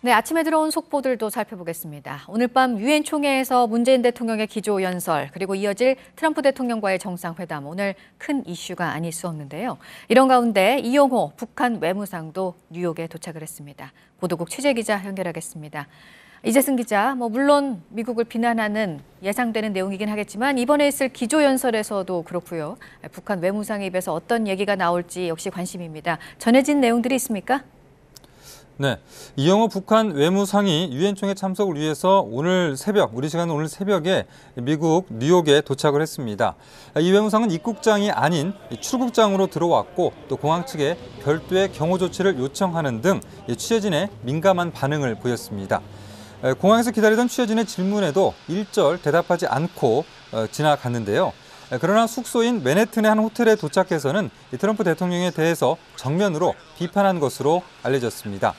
네, 아침에 들어온 속보들도 살펴보겠습니다. 오늘 밤 유엔 총회에서 문재인 대통령의 기조연설, 그리고 이어질 트럼프 대통령과의 정상회담, 오늘 큰 이슈가 아닐 수 없는데요. 이런 가운데 이용호 북한 외무상도 뉴욕에 도착을 했습니다. 보도국 취재기자 연결하겠습니다. 이재승 기자, 물론 미국을 비난하는 예상되는 내용이긴 하겠지만 이번에 있을 기조연설에서도 그렇고요. 북한 외무상의 입에서 어떤 얘기가 나올지 역시 관심입니다. 전해진 내용들이 있습니까? 네, 이용호 북한 외무상이 유엔 총회 참석을 위해서 오늘 새벽, 우리 시간 오늘 새벽에 미국 뉴욕에 도착을 했습니다. 이 외무상은 입국장이 아닌 출국장으로 들어왔고 또 공항 측에 별도의 경호 조치를 요청하는 등 취재진의 민감한 반응을 보였습니다. 공항에서 기다리던 취재진의 질문에도 일절 대답하지 않고 지나갔는데요. 그러나 숙소인 맨해튼의 한 호텔에 도착해서는 트럼프 대통령에 대해서 정면으로 비판한 것으로 알려졌습니다.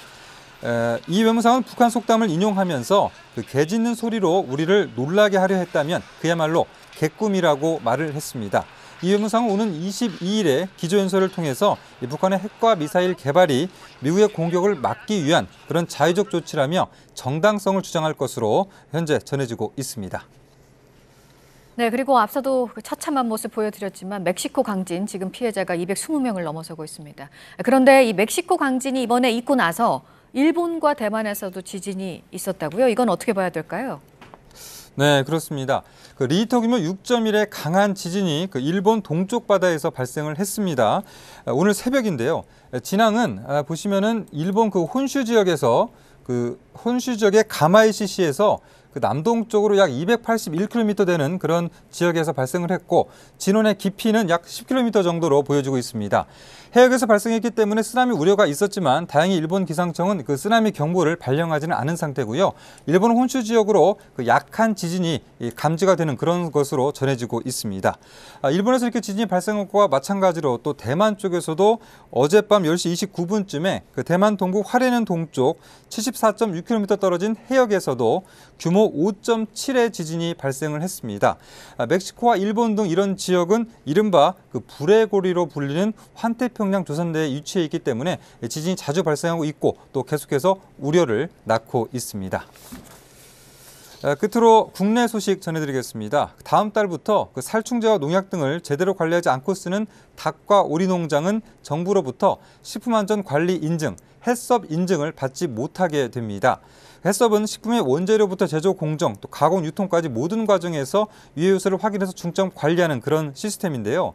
이 외무상은 북한 속담을 인용하면서 개 짖는 소리로 우리를 놀라게 하려 했다면 그야말로 개꿈이라고 말을 했습니다. 이 외무상은 오는 22일에 기조연설을 통해서 북한의 핵과 미사일 개발이 미국의 공격을 막기 위한 그런 자의적 조치라며 정당성을 주장할 것으로 현재 전해지고 있습니다. 네, 그리고 앞서도 처참한 모습 보여드렸지만 멕시코 강진 지금 피해자가 220명을 넘어서고 있습니다. 그런데 이 멕시코 강진이 이번에 있고 나서 일본과 대만에서도 지진이 있었다고요? 이건 어떻게 봐야 될까요? 네, 그렇습니다. 리히터 규모 6.1의 강한 지진이 일본 동쪽 바다에서 발생을 했습니다. 오늘 새벽인데요. 진앙은 보시면은 일본 혼슈 지역에서 혼슈 지역의 가마이시시에서 남동쪽으로 약 281km 되는 그런 지역에서 발생을 했고 진원의 깊이는 약 10km 정도로 보여지고 있습니다. 해역에서 발생했기 때문에 쓰나미 우려가 있었지만 다행히 일본 기상청은 쓰나미 경보를 발령하지는 않은 상태고요. 일본 혼슈 지역으로 약한 지진이 감지가 되는 그런 것으로 전해지고 있습니다. 일본에서 이렇게 지진이 발생한 것과 마찬가지로 또 대만 쪽에서도 어젯밤 10시 29분쯤에 대만 동부 화롄현 동쪽 74.6km 떨어진 해역에서도 규모 5.7의 지진이 발생을 했습니다. 멕시코와 일본 등 이런 지역은 이른바 불의 고리로 불리는 환태평양 조선대에 위치해 있기 때문에 지진이 자주 발생하고 있고 또 계속해서 우려를 낳고 있습니다. 끝으로 국내 소식 전해드리겠습니다. 다음 달부터 살충제와 농약 등을 제대로 관리하지 않고 쓰는 닭과 오리 농장은 정부로부터 식품안전관리 인증, 해썹 인증을 받지 못하게 됩니다. 해썹은 식품의 원재료부터 제조 공정, 또 가공 유통까지 모든 과정에서 유해 요소를 확인해서 중점 관리하는 그런 시스템인데요.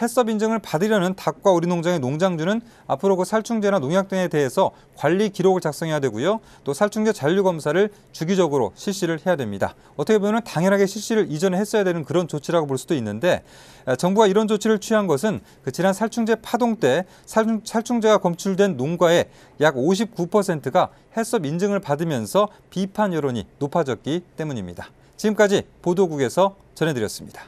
해썹 인증을 받으려는 닭과 오리 농장의 농장주는 앞으로 살충제나 농약 등에 대해서 관리 기록을 작성해야 되고요. 또 살충제 잔류 검사를 주기적으로 실시를 해야 됩니다. 어떻게 보면 당연하게 실시를 이전에 했어야 되는 그런 조치라고 볼 수도 있는데 정부가 이런 조치를 취한 것은 지난 살충제 파동 때 살충제가 검출된 농가의 약 59%가 해썹 인증을 받으면서 비판 여론이 높아졌기 때문입니다. 지금까지 보도국에서 전해드렸습니다.